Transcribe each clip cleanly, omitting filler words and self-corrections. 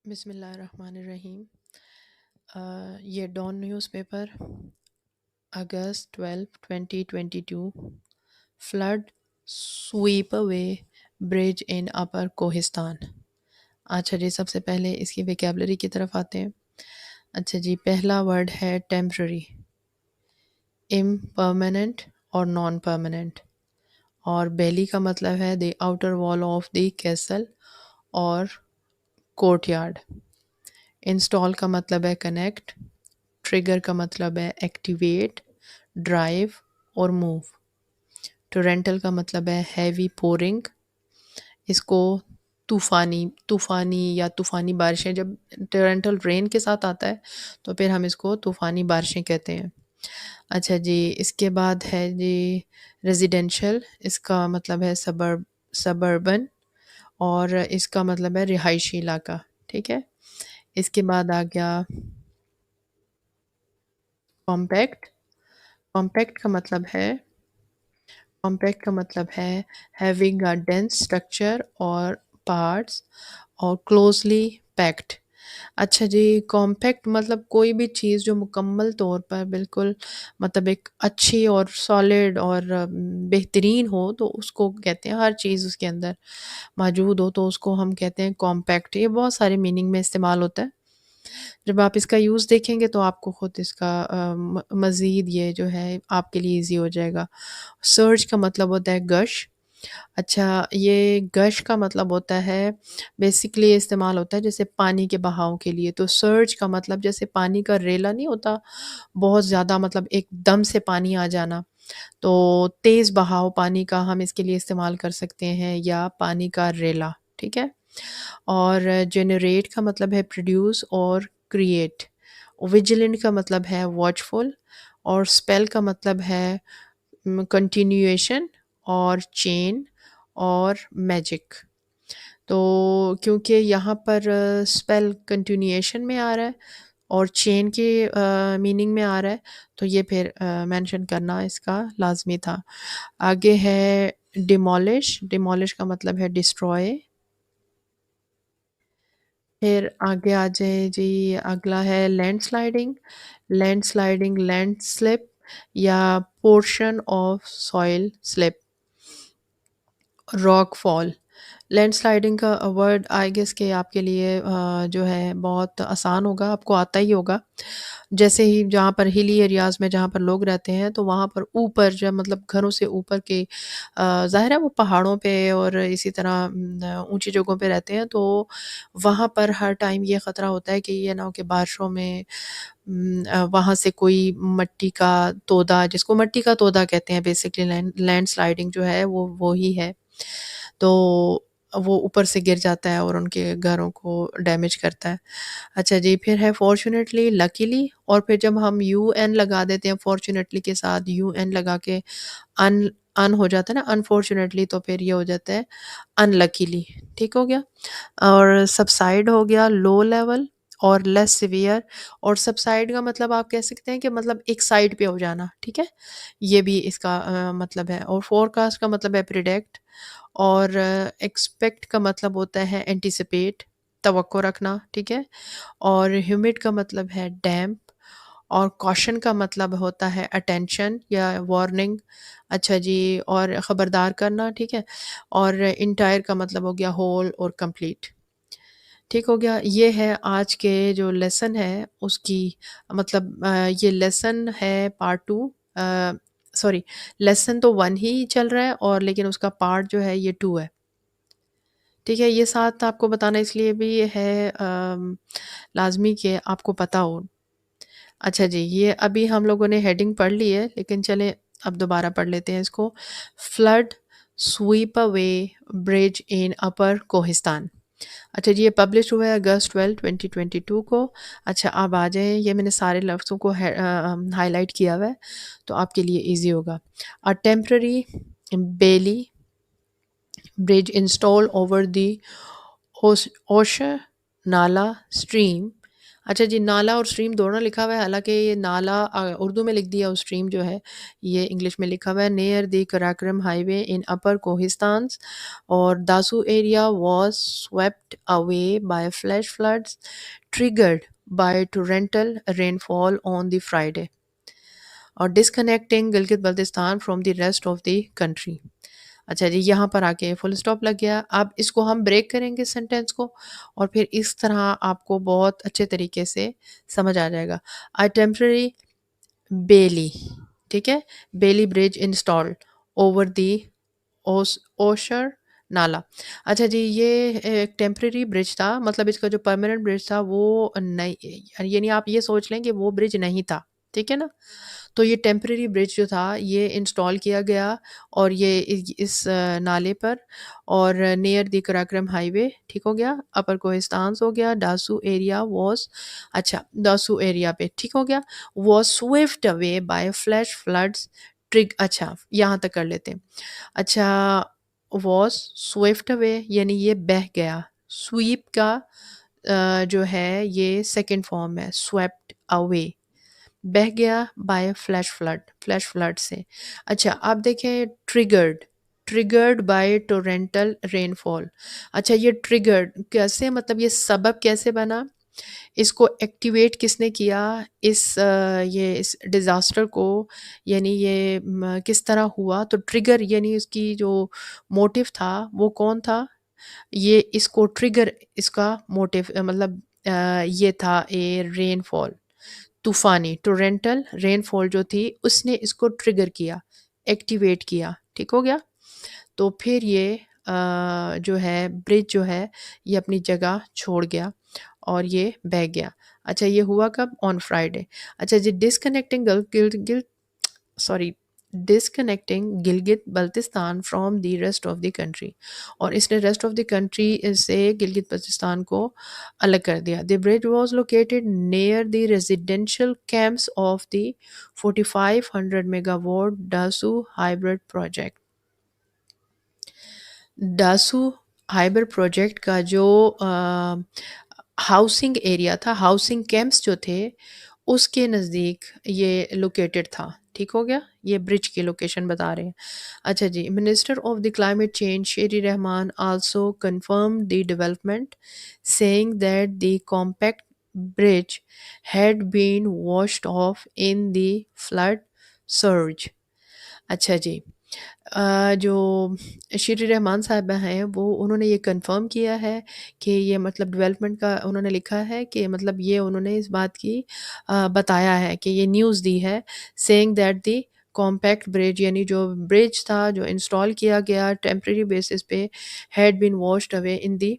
बिस्मिल्लाहिर्रहमानिर्रहीम। ये Dawn newspaper August 12 2022। Flood sweep away bridge in upper Kohistan. अच्छा जी, सबसे पहले इसकी वेकेबलरी की तरफ आते हैं। अच्छा जी, पहला वर्ड है टेम्पररी, इम्परमानेंट और नॉन परमानेंट। और बेली का मतलब है the outer wall of the castle और कोर्टयार्ड। इंस्टॉल का मतलब है कनेक्ट। ट्रिगर का मतलब है एक्टिवेट, ड्राइव और मूव। टोरेंटल का मतलब है हैवी पोरिंग। इसको तूफ़ानी तूफ़ानी या तूफ़ानी बारिशें, जब टोरेंटल रेन के साथ आता है तो फिर हम इसको तूफ़ानी बारिशें कहते हैं। अच्छा जी, इसके बाद है जी रेजिडेंशियल। इसका मतलब है सबर्बन और इसका मतलब है रिहायशी इलाका। ठीक है। इसके बाद आ गया कॉम्पैक्ट। कॉम्पैक्ट का मतलब है कॉम्पैक्ट का मतलब है हैविंग अ डेंस स्ट्रक्चर और पार्ट्स और क्लोजली पैक्ड। अच्छा जी, कॉम्पैक्ट मतलब कोई भी चीज़ जो मुकम्मल तौर पर बिल्कुल मतलब एक अच्छी और सॉलिड और बेहतरीन हो तो उसको कहते हैं, हर चीज़ उसके अंदर मौजूद हो तो उसको हम कहते हैं कॉम्पैक्ट। ये बहुत सारे मीनिंग में इस्तेमाल होता है। जब आप इसका यूज़ देखेंगे तो आपको खुद इसका मज़ीद ये जो है आपके लिए ईज़ी हो जाएगा। सर्ज का मतलब होता है गश। अच्छा, ये गश का मतलब होता है बेसिकली इस्तेमाल होता है जैसे पानी के बहाव के लिए। तो सर्ज का मतलब जैसे पानी का रेला नहीं होता, बहुत ज़्यादा मतलब एकदम से पानी आ जाना। तो तेज़ बहाव पानी का हम इसके लिए इस्तेमाल कर सकते हैं, या पानी का रेला। ठीक है। और जनरेट का मतलब है प्रोड्यूस और क्रिएट। विजिलेंट का मतलब है वॉचफुल। और स्पेल का मतलब है कंटिन्यूएशन और चेन और मैजिक। तो क्योंकि यहाँ पर स्पेल कंटिन्यूएशन में आ रहा है और चेन के मीनिंग में आ रहा है, तो ये फिर मेंशन करना इसका लाजमी था। आगे है डिमोलिश। डिमोलिश का मतलब है डिस्ट्रॉय। फिर आगे आ जाए जी, अगला है लैंडस्लाइडिंग। लैंडस्लाइडिंग लैंड स्लिप या portion of soil slip. Rock fall. Landsliding का वर्ड आई गेस के आपके लिए जो है बहुत आसान होगा, आपको आता ही होगा। जैसे ही जहाँ पर हिली एरियाज़ में जहाँ पर लोग रहते हैं तो वहाँ पर ऊपर जब मतलब घरों से ऊपर के ज़ाहिर है वो पहाड़ों पे और इसी तरह ऊंची जगहों पे रहते हैं, तो वहाँ पर हर टाइम ये ख़तरा होता है कि ये ना हो कि बारिशों में वहाँ से कोई मट्टी का तोदा, जिसको मट्टी का तोदा कहते हैं बेसिकली, लैंडस्लाइडिंग जो है वो ही है। तो वो ऊपर से गिर जाता है और उनके घरों को डैमेज करता है। अच्छा जी, फिर है फॉर्च्यूनेटली, लकीली। और फिर जब हम यू एन लगा देते हैं फॉर्च्यूनेटली के साथ, यू एन लगा के अन अन हो जाता है ना, अनफॉर्च्यूनेटली, तो फिर ये हो जाता है अनलकीली। ठीक हो गया। और सबसाइड हो गया लो लेवल और लेस सिवियर। और सबसाइड का मतलब आप कह सकते हैं कि मतलब एक साइड पे हो जाना। ठीक है। ये भी इसका मतलब है। और फोरकास्ट का मतलब है प्रिडिक्ट। और एक्सपेक्ट का मतलब होता है एंटिसिपेट, तवक्को रखना। ठीक है। और ह्यूमिड का मतलब है डैम्प। और कॉशन का मतलब होता है अटेंशन या वार्निंग। अच्छा जी, और ख़बरदार करना। ठीक है। और इंटायर का मतलब हो गया होल और कंप्लीट। ठीक हो गया। ये है आज के जो लेसन है उसकी मतलब ये लेसन है पार्ट टू। सॉरी, लेसन तो वन ही चल रहा है और लेकिन उसका पार्ट जो है ये टू है। ठीक है। ये साथ आपको बताना इसलिए भी है लाजमी कि आपको पता हो। अच्छा जी, ये अभी हम लोगों ने हेडिंग पढ़ ली है, लेकिन चलें अब दोबारा पढ़ लेते हैं इसको। Flood sweep away bridge in upper Kohistan. अच्छा जी, ये पब्लिश हुआ है अगस्त 12 2022 को। अच्छा, अब आ जाए, ये मैंने सारे लफ्ज़ों को हाईलाइट किया हुआ है तो आपके लिए इजी होगा। A temporary bailey bridge installed over the Osher Nala stream। अच्छा जी, नाला और स्ट्रीम दोनों लिखा हुआ है, हालाँकि ये नाला उर्दू में लिख दिया और स्ट्रीम जो है ये इंग्लिश में लिखा हुआ है। Near the Karakoram highway in upper Kohistan और Dasu area was swept away by flash floods triggered by torrential rainfall on the Friday और disconnecting Gilgit Baltistan from the rest of the country. अच्छा जी, यहाँ पर आके फुल स्टॉप लग गया। अब इसको हम ब्रेक करेंगे सेंटेंस को और फिर इस तरह आपको बहुत अच्छे तरीके से समझ आ जाएगा। अ टेम्पररी बेली, ठीक है? Bailey bridge installed over the Oshar नाला। अच्छा जी, ये एक टेम्परेरी ब्रिज था, मतलब इसका जो परमानेंट ब्रिज था वो नहीं, यानी आप ये सोच लें कि वो ब्रिज नहीं था, ठीक है ना? तो ये टेम्परेरी ब्रिज जो था ये इंस्टॉल किया गया और ये इस नाले पर और नियर द कराक्रम हाईवे, ठीक हो गया? अपर कोहिस्तान हो गया, डासू एरिया वाज, अच्छा दासू एरिया पे ठीक हो गया, was swift away by flash floods trig, अच्छा यहाँ तक कर लेते हैं। अच्छा, वॉज स्विफ्ट अवे यानी ये बह गया। स्वीप का जो है ये सेकंड फॉर्म है, स्वेप्ट अवे, बह गया by flash flood, flash flood से। अच्छा, आप देखें triggered, triggered by torrential rainfall. अच्छा, ये ट्रिगर्ड कैसे, मतलब ये सबब कैसे बना, इसको एक्टिवेट किसने किया, ये इस डिज़ास्टर को, यानी ये किस तरह हुआ, तो ट्रिगर यानी इसकी जो मोटिव था वो कौन था, ये इसको ट्रिगर, इसका मोटिव मतलब ये था ए रेनफॉल, तूफ़ानी टोरेंटल रेनफॉल जो थी उसने इसको ट्रिगर किया, एक्टिवेट किया, ठीक हो गया? तो फिर ये जो है ब्रिज जो है ये अपनी जगह छोड़ गया और ये बह गया। अच्छा, ये हुआ कब? On Friday. अच्छा जी, disconnecting sorry, disconnecting Gilgit Baltistan from the rest of the country, और इसने रेस्ट ऑफ द कंट्री से गिलगित बल्तिस्तान को अलग कर दिया। The bridge was located near the residential camps of the 4500 megawatt Dasu hybrid project. Dasu hydro project का जो हाउसिंग एरिया था, हाउसिंग कैंप्स जो थे उसके नज़दीक ये लोकेटेड था, ठीक हो गया? ये ब्रिज की लोकेशन बता रहे हैं। अच्छा जी, minister of the climate change Sherry Rehman also confirmed the development saying that the compact bridge had been washed off in the flood surge। अच्छा जी, जो श्री रहमान साहिबा हैं वो उन्होंने ये कंफर्म किया है कि ये मतलब डेवलपमेंट का उन्होंने लिखा है कि मतलब ये उन्होंने इस बात की बताया है कि ये न्यूज़ दी है, saying that the compact bridge यानी जो ब्रिज था जो इंस्टॉल किया गया टेम्परेरी बेसिस पे had been washed away in the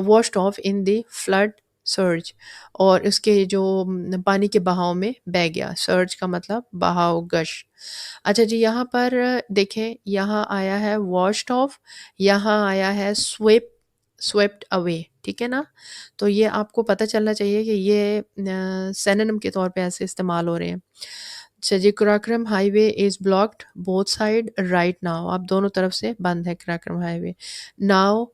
washed off in the flood surge, और उसके जो पानी के बहाव में बह गया। सर्ज का मतलब बहाव, गश। अच्छा जी, यहाँ पर देखें, यहाँ आया है वॉश्ड ऑफ, यहाँ आया है स्वेप, स्वेप्ट अवे, ठीक है ना? तो ये आपको पता चलना चाहिए कि ये सिनोनिम के तौर पे ऐसे इस्तेमाल हो रहे हैं। अच्छा जी, Karakoram highway is blocked both side right now, अब दोनों तरफ से बंद है Karakoram highway. Now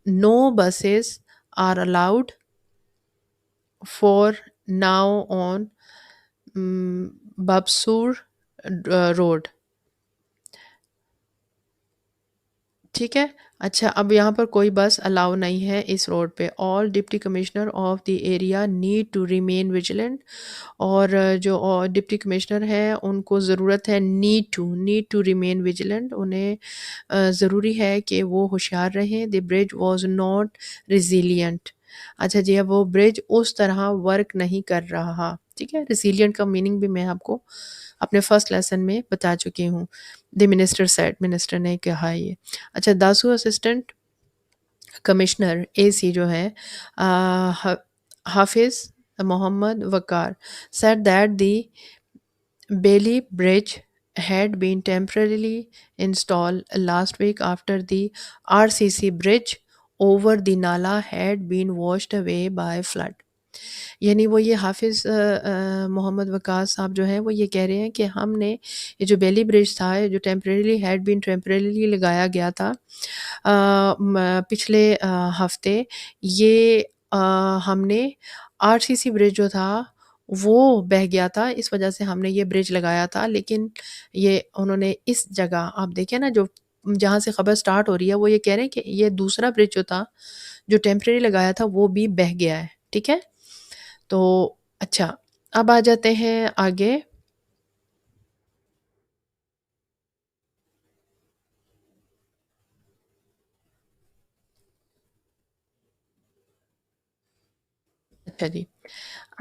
no buses are allowed for now on Babusar road, ठीक है? अच्छा, अब यहाँ पर कोई बस अलाउ नहीं है इस रोड पे। All deputy commissioner of the area need to remain vigilant, और जो डिप्टी कमिश्नर हैं उनको ज़रूरत है, नीड टू रिमेन विजिलेंट, उन्हें ज़रूरी है कि वो होशियार रहें। The bridge was not resilient. अच्छा जी, अब वो ब्रिज उस तरह वर्क नहीं कर रहा, ठीक है? रिज़िलिएंट का मीनिंग भी मैं आपको अपने फर्स्ट लेसन में बता चुकी हूँ। द मिनिस्टर सेड, मिनिस्टर ने कहा ये। अच्छा, दासू असिस्टेंट कमिश्नर एसी जो है हाफिज मोहम्मद वकार said that the Bailey Bridge had been temporarily installed last week after the RCC bridge over the Nala had been washed away by flood। यानी वो ये हाफ़िज़ मोहम्मद वकास साहब जो हैं वो ये कह रहे हैं कि हमने ये जो बेली ब्रिज था, ये जो टेम्परेरीली लगाया गया था पिछले हफ़्ते, ये हमने आरसीसी ब्रिज जो था वो बह गया था, इस वजह से हमने ये ब्रिज लगाया था। लेकिन ये उन्होंने इस जगह आप देखिए ना, जो जहाँ से खबर स्टार्ट हो रही है वो ये कह रहे हैं कि ये दूसरा ब्रिज जो था, जो टेम्परेरी लगाया था वो भी बह गया है, ठीक है? तो अच्छा, अब आ जाते हैं आगे। अच्छा जी,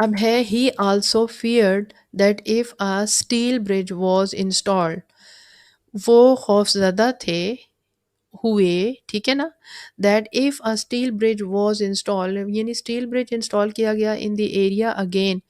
अब है ही also feared that if a steel bridge was installed, वो खौफज़दा थे हुए, ठीक है ना? That if a steel bridge was installed, यानी स्टील ब्रिज इंस्टॉल किया गया इन द एरिया अगेन,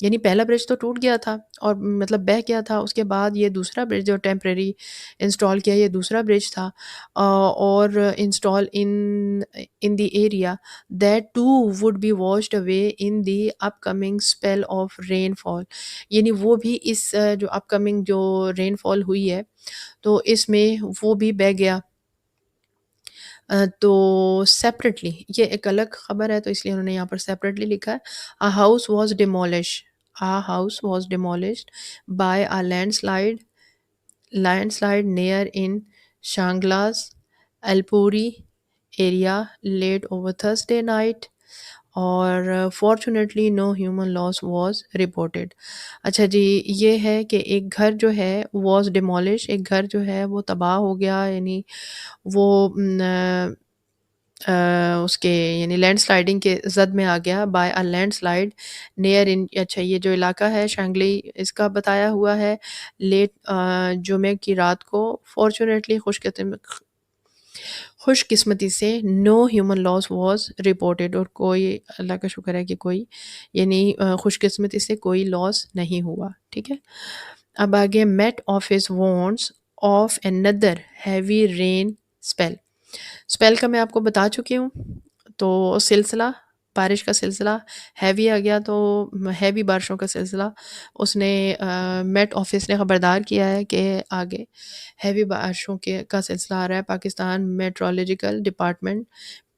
यानी पहला ब्रिज तो टूट गया था और मतलब बह गया था, उसके बाद ये दूसरा ब्रिज जो टेम्परेरी इंस्टॉल किया, ये दूसरा ब्रिज था और install in in the area, that too would be washed away in the upcoming spell of rainfall, यानी वो भी इस जो अपकमिंग जो रेनफॉल हुई है तो इसमें वो भी बह गया। तो सेपरेटली ये एक अलग खबर है, तो इसलिए उन्होंने यहाँ पर सेपरेटली लिखा है। A house was demolish, a house was demolished by a landslide near in Shangla's Alpuri area late over Thursday night और fortunately no human loss was reported. अच्छा जी, ये है कि एक घर जो है वाज डिमोलिश, एक घर जो है वो तबाह हो गया, यानी वो उसके यानी लैंडस्लाइडिंग के ज़द में आ गया by a landslide near in, अच्छा ये जो इलाका है शांगली इसका बताया हुआ है, लेट जुमे की रात को। फॉर्चुनेटली खुशकिस्मती से no human loss was reported, और कोई अल्लाह का शुक्र है कि कोई यानी खुशकिस्मती से कोई लॉस नहीं हुआ, ठीक है? अब आगे Met Office warns of another heavy rain spell. Spell का मैं आपको बता चुकी हूँ, तो सिलसिला बारिश का सिलसिला हैवी आ गया, तो हैवी बारिशों का सिलसिला उसने मेट ऑफिस ने ख़बरदार किया है कि आगे हैवी बारिशों के का सिलसिला आ रहा है। पाकिस्तान मेट्रोलॉजिकल डिपार्टमेंट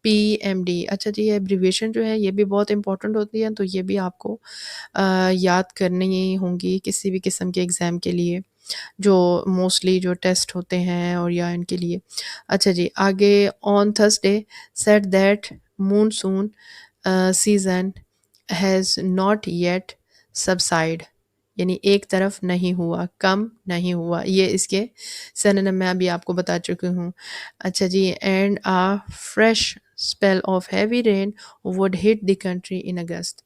पीएमडी, अच्छा जी, ये एब्रीविएशन जो है ये भी बहुत इंपॉर्टेंट होती है, तो ये भी आपको याद करनी होंगी किसी भी किस्म के एग्ज़ाम के लिए, जो मोस्टली जो टेस्ट होते हैं और या इनके लिए। अच्छा जी, आगे on Thursday said that monsoon season has not yet subside, यानी एक तरफ नहीं हुआ, कम नहीं हुआ, ये इसके सिनोनिम मैं अभी आपको बता चुकी हूँ। अच्छा जी, and a fresh spell of heavy rain would hit the country in August.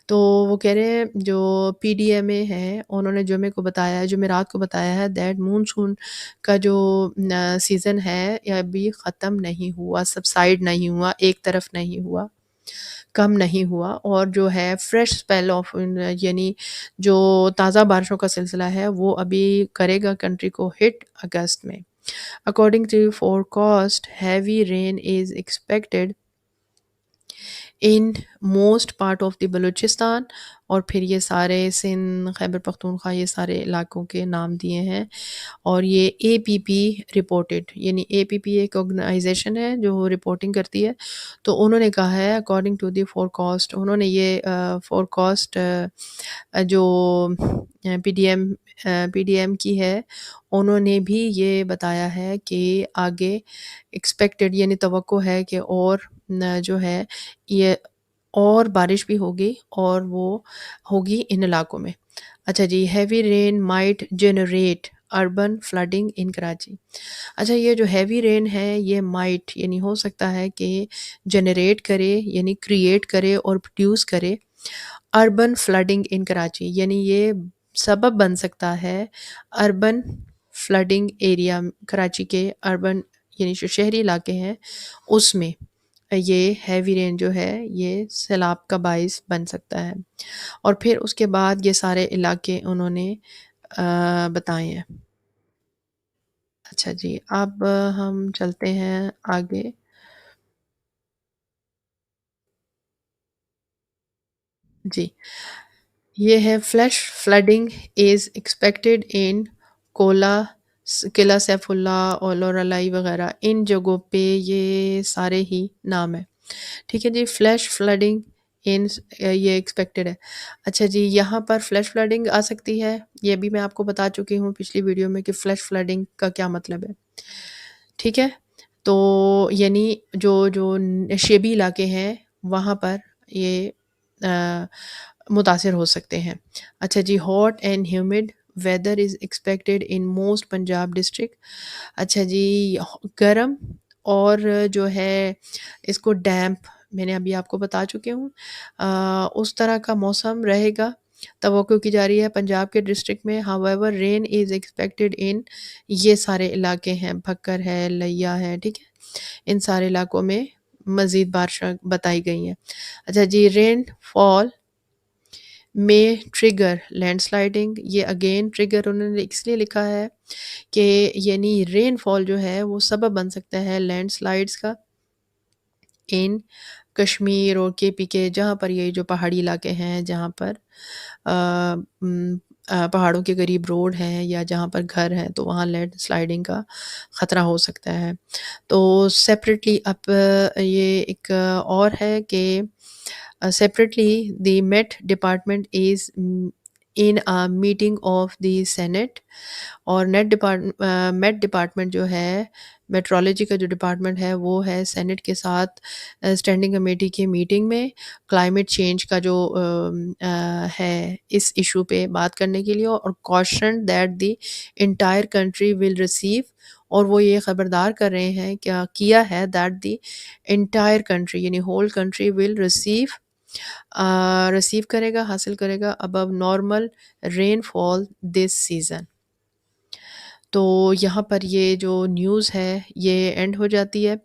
तो वो कह रहे हैं जो पीडीएमए है उन्होंने जुमे को बताया है, जुमेरात को बताया है दैट मानसून का जो सीज़न है ये अभी ख़त्म नहीं हुआ, सबसाइड नहीं हुआ, एक तरफ नहीं हुआ, कम नहीं हुआ, और जो है फ्रेश स्पेल ऑफ यानी जो ताज़ा बारिशों का सिलसिला है वो अभी करेगा कंट्री को हिट अगस्त में। According to forecast heavy rain is expected in most part of the Balochistan, और फिर ये सारे सिंध, खैबर पख्तूनख्वा, ये सारे इलाकों के नाम दिए हैं। और ये एपीपी रिपोर्टेड, यानी एपीपी एक ऑर्गेनाइजेशन है जो रिपोर्टिंग करती है, तो उन्होंने कहा है अकॉर्डिंग टू द फोरकास्ट, उन्होंने ये फोरकास्ट जो पीडीएम की है, उन्होंने भी ये बताया है कि आगे एक्सपेक्टेड यानी तवक्को है कि और जो है ये और बारिश भी होगी और वो होगी इन इलाकों में। अच्छा जी, heavy rain might generate urban flooding in Karachi. अच्छा, ये जो हैवी रेन है ये माइट यानी हो सकता है कि जनरेट करे यानी क्रिएट करे और प्रोड्यूस करे अर्बन फ्लडिंग इन कराची, यानी ये सबब बन सकता है अर्बन फ्लडिंग एरिया, कराची के अर्बन यानी जो शहरी इलाके हैं उसमें ये हैवी रेन जो है ये सैलाब का बाइस बन सकता है। और फिर उसके बाद ये सारे इलाके उन्होंने बताए हैं। अच्छा जी, अब हम चलते हैं आगे। जी, ये है flash flooding is expected in Kohlu Killa Saifullah और लोरालाई वगैरह, इन जगहों पे ये सारे ही नाम है। ठीक है जी, फ्लैश फ्लडिंग इन ये एक्सपेक्टेड है। अच्छा जी, यहाँ पर फ्लैश फ्लडिंग आ सकती है, ये भी मैं आपको बता चुकी हूँ पिछली वीडियो में कि फ्लैश फ्लडिंग का क्या मतलब है, ठीक है? तो यानी जो नशेबी इलाके हैं, वहाँ पर ये मुतासिर हो सकते हैं। अच्छा जी, hot and humid weather is expected in most Punjab district. अच्छा जी, गरम और जो है इसको डैम्प मैंने अभी आपको बता चुकी हूँ। उस तरह का मौसम रहेगा, तवक्को की जा रही है पंजाब के डिस्ट्रिक्ट में। हाउएवर रेन इज़ एक्सपेक्टेड इन ये सारे इलाके हैं, भक्कर है, लिया है, ठीक है? इन सारे इलाकों में मज़ीद बारिशें बताई गई हैं। अच्छा जी, रेनफॉल में ट्रिगर लैंडस्लाइडिंग, ये अगेन ट्रिगर उन्होंने इसलिए लिखा है कि यानी रेनफॉल जो है वो सबब बन सकता है लैंडस्लाइड्स का इन कश्मीर और केपी जहाँ पर ये जो पहाड़ी इलाके हैं जहाँ पर पहाड़ों के करीब रोड हैं या जहाँ पर घर हैं तो वहाँ लैंडस्लाइडिंग का ख़तरा हो सकता है। तो सेपरेटली अब ये एक और है कि separately, the Met Department is in a meeting of the Senate और मेट डिपार्टमेंट जो है मेट्रोलॉजी का जो डिपार्टमेंट है वो है सेनेट के साथ स्टैंडिंग कमेटी की मीटिंग में क्लाइमेट चेंज का जो है इस इशू पे बात करने के लिए और caution that the entire country will receive और वो ये ख़बरदार कर रहे हैं क्या किया है दैट द इंटायर कंट्री यानी होल कंट्री विल रिसीव करेगा हासिल करेगा above normal rainfall this season. तो यहाँ पर ये जो न्यूज़ है ये एंड हो जाती है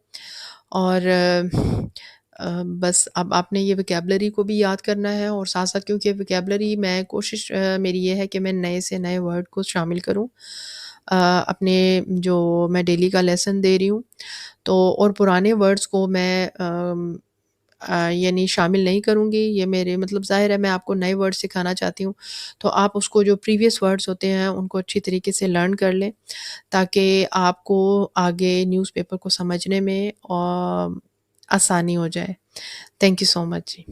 और बस अब आपने ये वोकैबुलरी को भी याद करना है और साथ-साथ क्योंकि वोकैबुलरी मैं कोशिश मेरी ये है कि मैं नए से नए वर्ड को शामिल करूँ अपने जो मैं डेली का लेसन दे रही हूँ। तो और पुराने वर्ड्स को मैं यानी शामिल नहीं करूँगी, ये मेरे मतलब ज़ाहिर है मैं आपको नए वर्ड सिखाना चाहती हूँ, तो आप उसको जो प्रीवियस वर्ड्स होते हैं उनको अच्छी तरीके से लर्न कर लें, ताकि आपको आगे न्यूज़पेपर को समझने में आसानी हो जाए। Thank you so much ji.